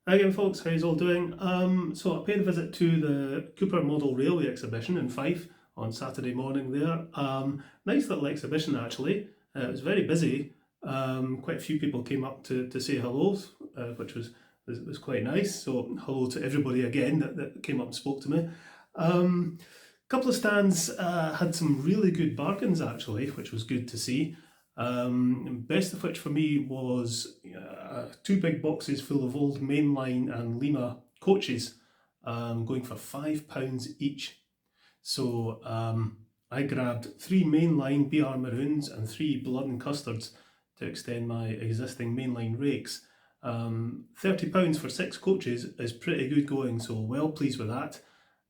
Hi again folks, how's all doing? So I paid a visit to the Cupar Model Railway Exhibition in Fife on Saturday morning there. Nice little exhibition actually. It was very busy. Quite a few people came up to say hellos, which was quite nice. So hello to everybody again that came up and spoke to me. A couple of stands had some really good bargains actually, which was good to see. Best of which for me was two big boxes full of old Mainline and Lima coaches, going for £5 each. So I grabbed 3 Mainline BR Maroons and 3 Blood and Custards to extend my existing Mainline rakes. £30 for 6 coaches is pretty good going, so well pleased with that.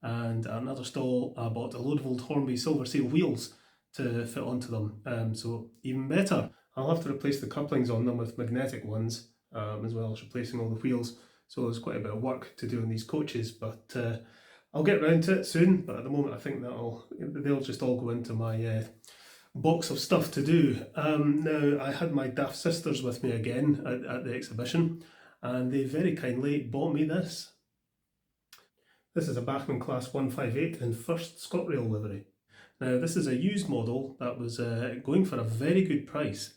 And at another stall I bought a load of old Hornby Silver Sail wheels to fit onto them, so even better. I'll have to replace the couplings on them with magnetic ones, as well as replacing all the wheels, so there's quite a bit of work to do on these coaches, but I'll get round to it soon. But at the moment I think they'll just all go into my box of stuff to do. Now I had my daft sisters with me again at the exhibition, and they very kindly bought me this. This is a Bachmann Class 158 in first Scotrail livery. Now this is a used model that was going for a very good price.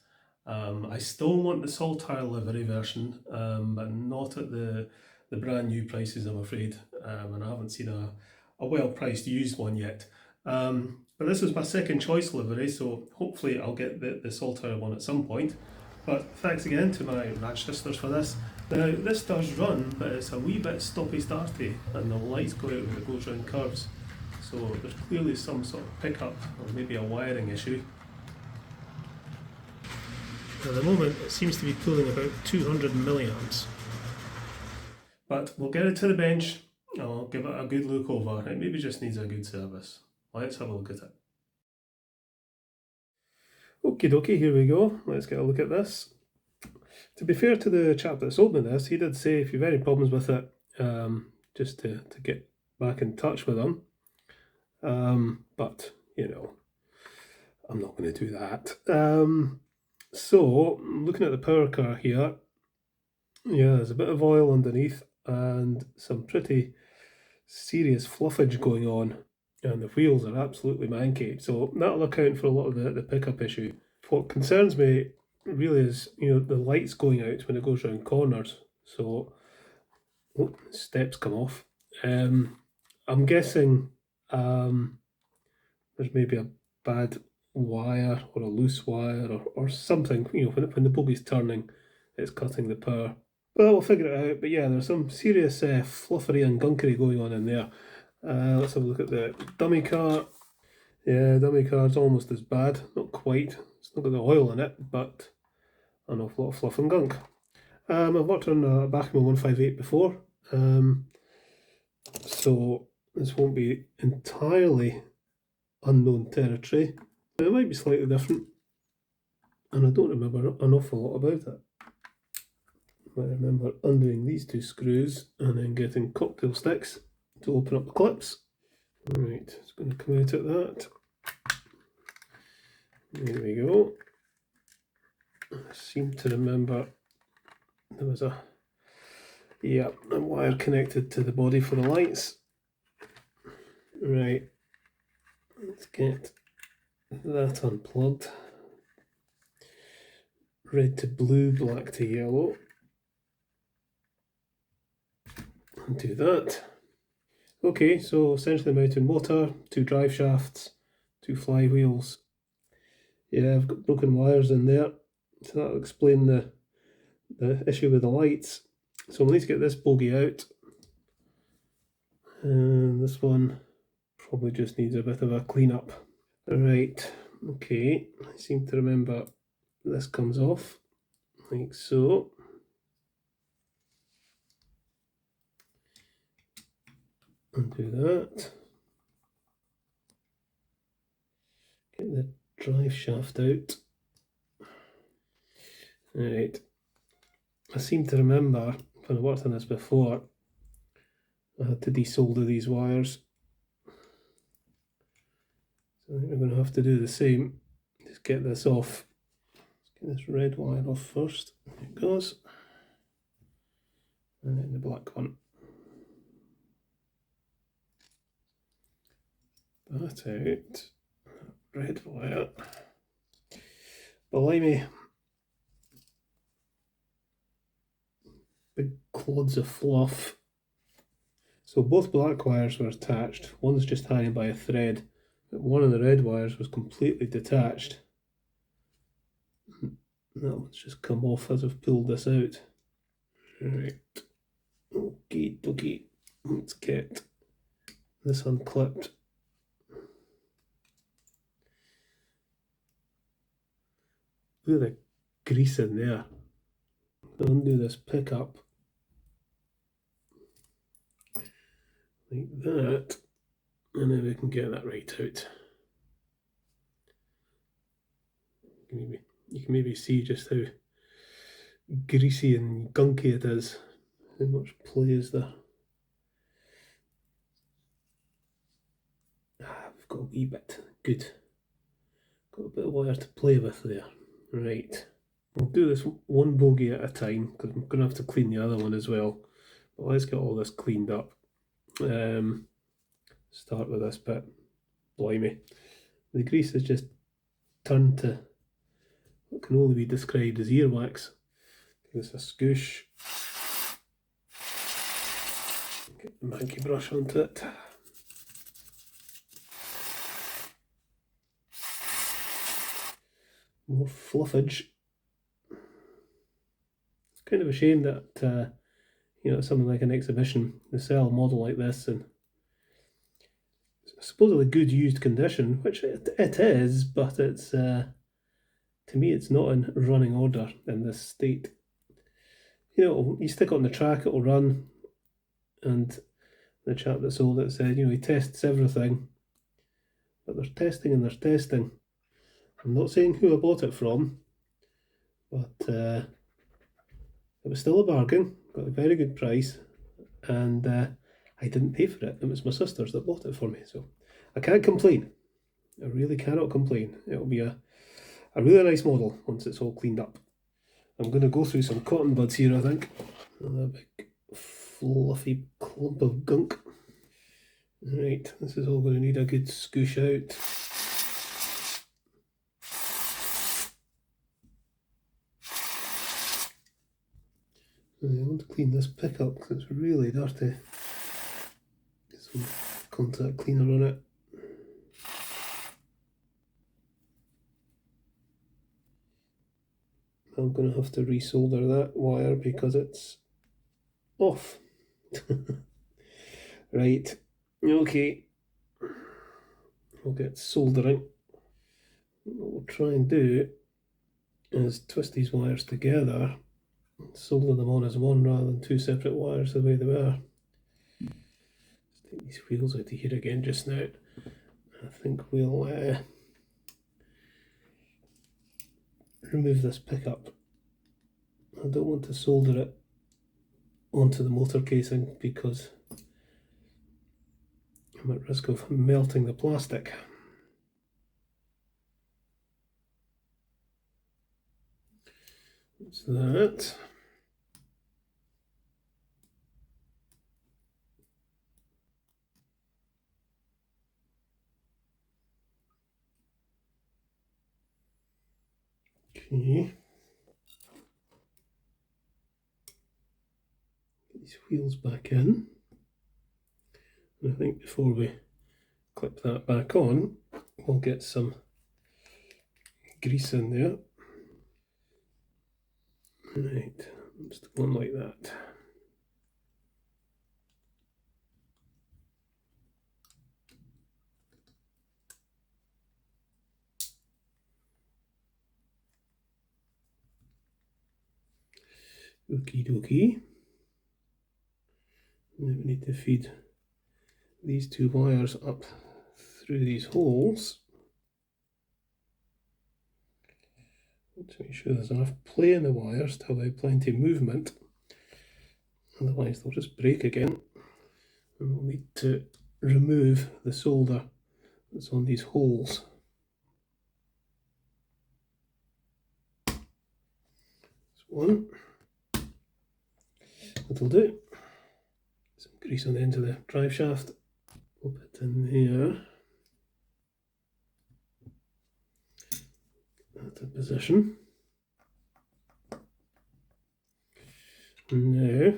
I still want the Scotrail livery version, but not at the brand new prices, I'm afraid, and I haven't seen a well-priced used one yet. But this was my second choice livery, so hopefully I'll get the Scotrail one at some point. But thanks again to my Raj sisters for this. Now this does run, but it's a wee bit stoppy-starty, and the lights go out when it goes round curves. So there's clearly some sort of pickup or maybe a wiring issue. At the moment it seems to be pulling about 200 milliamps. But we'll get it to the bench, I'll give it a good look over. It maybe just needs a good service. Let's have a look at it. Okie dokie, here we go. Let's get a look at this. To be fair to the chap that sold me this, he did say if you've any problems with it, just to get back in touch with him. But, you know, I'm not going to do that. So, looking at the power car here, yeah, there's a bit of oil underneath and some pretty serious fluffage going on, and the wheels are absolutely manky, so that'll account for a lot of the pickup issue. What concerns me really is, you know, the lights going out when it goes around corners. So steps come off. I'm guessing there's maybe a bad wire or a loose wire or something, you know, when the bogey's turning, it's cutting the power. Well, we'll figure it out. But yeah, there's some serious fluffery and gunkery going on in there. Let's have a look at the dummy car. Yeah, dummy car's almost as bad. Not quite. It's not got the oil in it, but an awful lot of fluff and gunk. I've worked on a Bachmann 158 before, so this won't be entirely unknown territory. It might be slightly different, and I don't remember an awful lot about it. I remember undoing these two screws and then getting cocktail sticks to open up the clips. Right, it's going to come out at that. There we go. I seem to remember there was a wire connected to the body for the lights. Right, let's get that unplugged. Red to blue, black to yellow. Undo that. Okay, so essentially mounting motor, 2 drive shafts, 2 flywheels. Yeah, I've got broken wires in there, so that'll explain the issue with the lights. So we'll need to get this bogie out, and this one probably just needs a bit of a clean up. Right, okay, I seem to remember this comes off like so. Undo that. Get the drive shaft out. Right, I seem to remember when I worked on this before, I had to desolder these wires. So I think we're going to have to do the same. Just get this off. Let's get this red wire off first. There it goes. and then the black one. That out. Red wire. Blimey. Big clods of fluff. So both black wires were attached. One's just hanging by a thread, but one of the red wires was completely detached. That one's just come off as I've pulled this out. Right. Okie dokie. Let's get this unclipped. Look at the grease in there. Undo this pickup like that, and then we can get that right out. You can maybe see just how greasy and gunky it is. How much play is there? I've got a wee bit. Good. Got a bit of wire to play with there. Right. We'll do this one bogie at a time because I'm going to have to clean the other one as well. But let's get all this cleaned up. Start with this bit. Blimey. The grease has just turned to what can only be described as earwax. Give this a scoosh. Get the manky brush onto it. More fluffage. It's kind of a shame that you know, something like an exhibition, they sell a model like this in supposedly good used condition, which it is, but it's to me it's not in running order in this state. You know, you stick it on the track, it'll run, and the chap that sold it said, you know, he tests everything, but there's testing and there's testing. I'm not saying who I bought it from, but it was still a bargain, got a very good price, and I didn't pay for it. It was my sisters that bought it for me, so I can't complain. I really cannot complain. It'll be a really nice model once it's all cleaned up. I'm going to go through some cotton buds here, I think. Another big fluffy clump of gunk. Right, this is all going to need a good scoosh out. I want to clean this pickup because it's really dirty. Get some contact cleaner on it. I'm going to have to resolder that wire because it's off. Right, okay. We'll get soldering. What we'll try and do is twist these wires together and solder them on as one rather than two separate wires the way they were. Let's take these wheels out of here again just now. I think we'll remove this pickup. I don't want to solder it onto the motor casing because I'm at risk of melting the plastic. That's that. Okay. Get these wheels back in. And I think before we clip that back on, we'll get some grease in there. Right, just one like that. Okie dokie. Now we need to feed these two wires up through these holes. Let's make sure there's enough play in the wires to allow plenty of movement. Otherwise they'll just break again. And we'll need to remove the solder that's on these holes. That's one. That'll do. Some grease on the end of the drive shaft. Pop it in there. Out of position. Now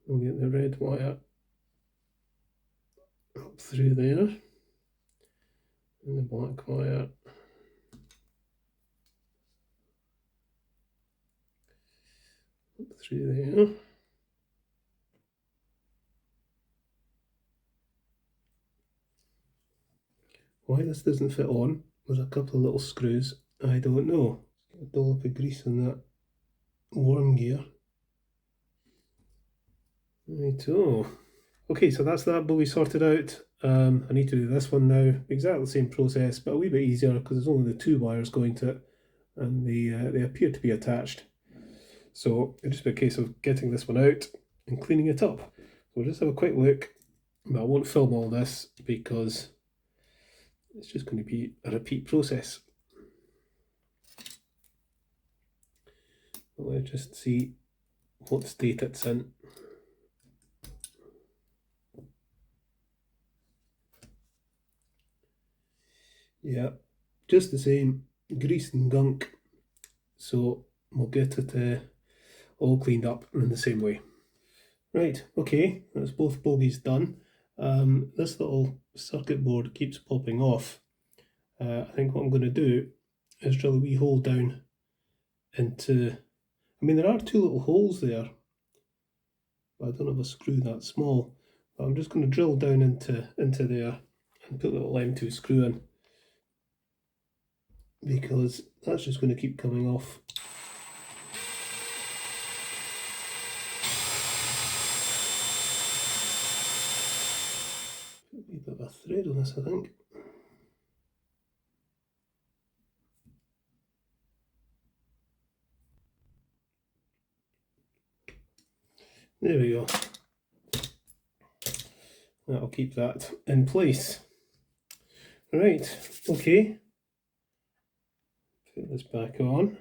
we'll get the red wire up through there and the black wire up through there. Why this doesn't fit on with a couple of little screws, I don't know. Get a dollop of grease on that worm gear. Righto. Okay, so that's that bogie sorted out. I need to do this one now. Exactly the same process, but a wee bit easier because there's only the 2 wires going to it, and they appear to be attached. So it'll just be a case of getting this one out and cleaning it up. So we'll just have a quick look, but I won't film all this because it's just going to be a repeat process. Let's just see what state it's in. Yeah, just the same, grease and gunk. So we'll get it all cleaned up in the same way. Right, okay, that's both bogies done. This little circuit board keeps popping off. I think what I'm going to do is drill a wee hole down into, I mean there are 2 little holes there, but I don't have a screw that small. But I'm just going to drill down into there and put a little M2 screw in, because that's just going to keep coming off. A bit of a thread on this, I think. There we go. That'll keep that in place. Right, okay. Put this back on.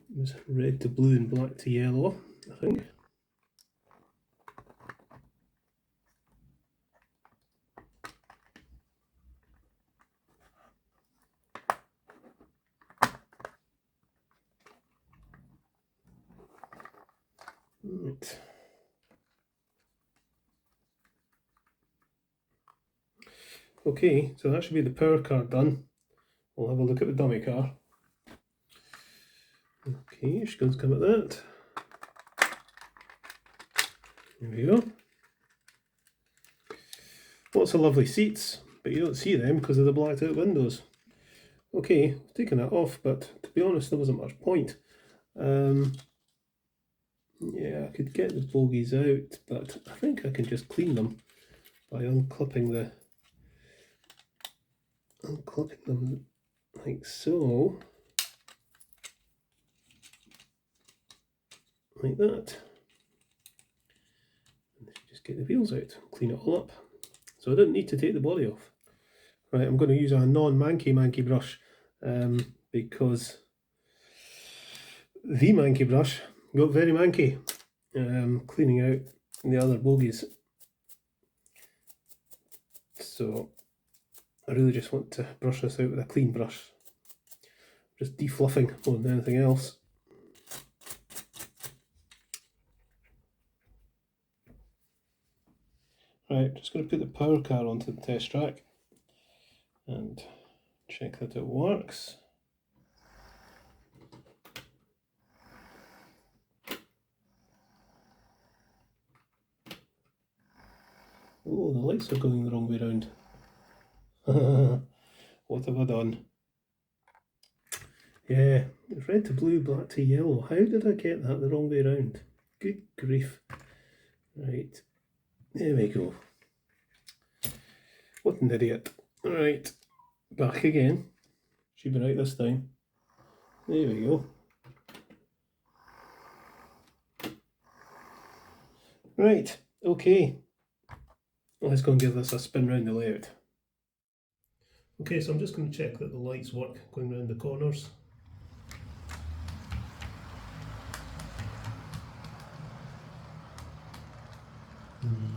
It was red to blue and black to yellow, I think. Right. Okay, so that should be the power car done. We'll have a look at the dummy car. Okay, she's going to come at that. There we go. Lots of lovely seats, but you don't see them because of the blacked out windows. Okay, I've taken that off, but to be honest, there wasn't much point. Yeah, I could get the bogies out, but I think I can just clean them by unclipping them like so, like that. And just get the wheels out, clean it all up. So I didn't need to take the body off. Right, I'm going to use a non-manky brush because the manky brush got very manky cleaning out the other bogies. So I really just want to brush this out with a clean brush. Just defluffing more than anything else. Right, just going to put the power car onto the test track and check that it works. Oh, the lights are going the wrong way round. What have I done? Yeah, it's red to blue, black to yellow. How did I get that the wrong way round? Good grief. Right, there we go. What an idiot. Right, back again. Should be right this time. There we go. Right, okay. Let's go and give this a spin round the layout. Okay, so I'm just going to check that the lights work going around the corners.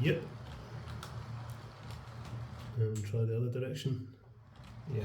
Yep. And try the other direction. Yeah.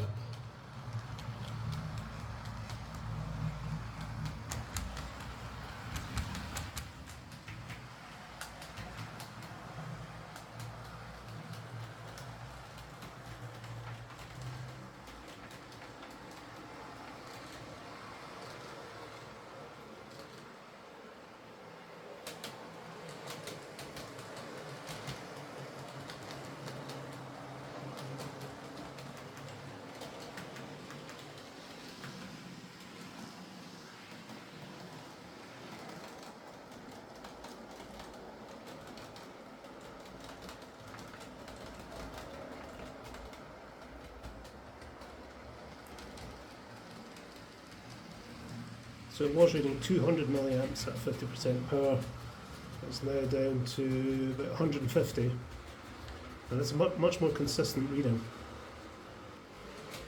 So it was reading 200 milliamps at 50% power. It's now down to about 150, and it's a much more consistent reading.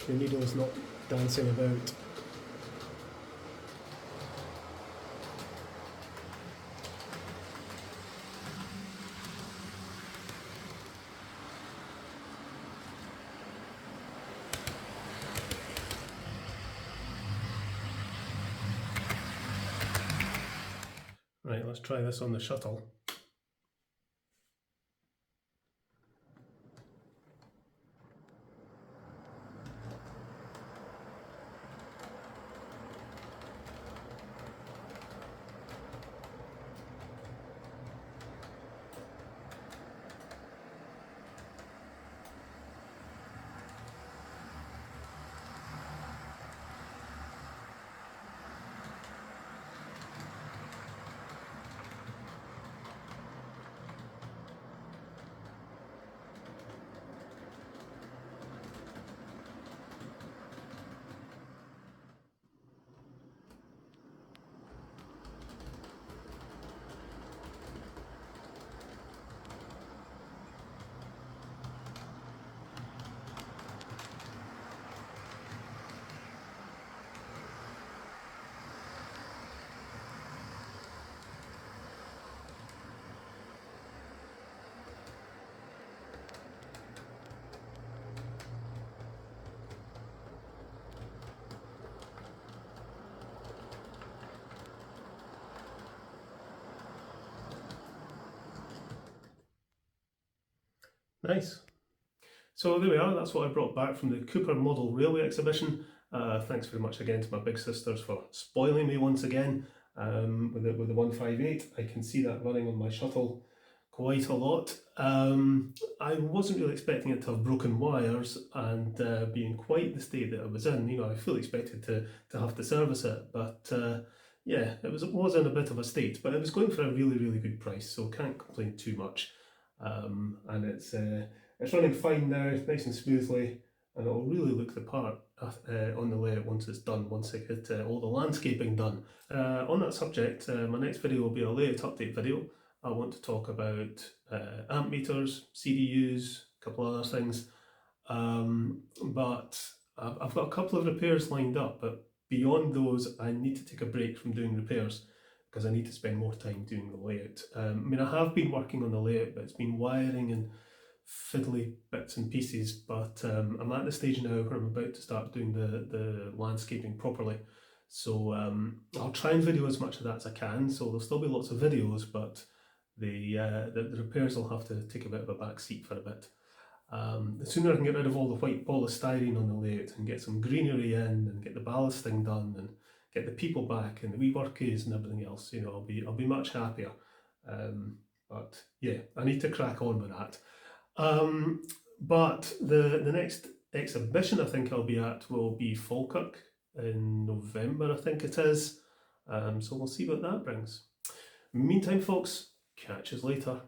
The needle is not dancing about. Right, let's try this on the shuttle. Nice. So there we are, that's what I brought back from the Cupar Model Railway Exhibition. Thanks very much again to my big sisters for spoiling me once again with the 158. I can see that running on my shuttle quite a lot. I wasn't really expecting it to have broken wires and be in quite the state that it was in. You know, I fully expected to have to service it, but yeah, it was in a bit of a state, but it was going for a really good price, so can't complain too much. And it's running fine now, nice and smoothly, and it'll really look the part on the layout once it's done, once I get all the landscaping done. On that subject, my next video will be a layout update video. I want to talk about amp meters, CDUs, a couple other things, but I've got a couple of repairs lined up, but beyond those I need to take a break from doing repairs because I need to spend more time doing the layout. I mean, I have been working on the layout, but it's been wiring and fiddly bits and pieces, but I'm at the stage now where I'm about to start doing the landscaping properly. So I'll try and video as much of that as I can, so there'll still be lots of videos, but the repairs will have to take a bit of a back seat for a bit. The sooner I can get rid of all the white polystyrene on the layout and get some greenery in and get the ballasting done and get the people back and the wee workies and everything else, you know, I'll be much happier. But yeah, I need to crack on with that. But the next exhibition I think I'll be at will be Falkirk in November, I think it is. So we'll see what that brings. Meantime, folks, catch us later.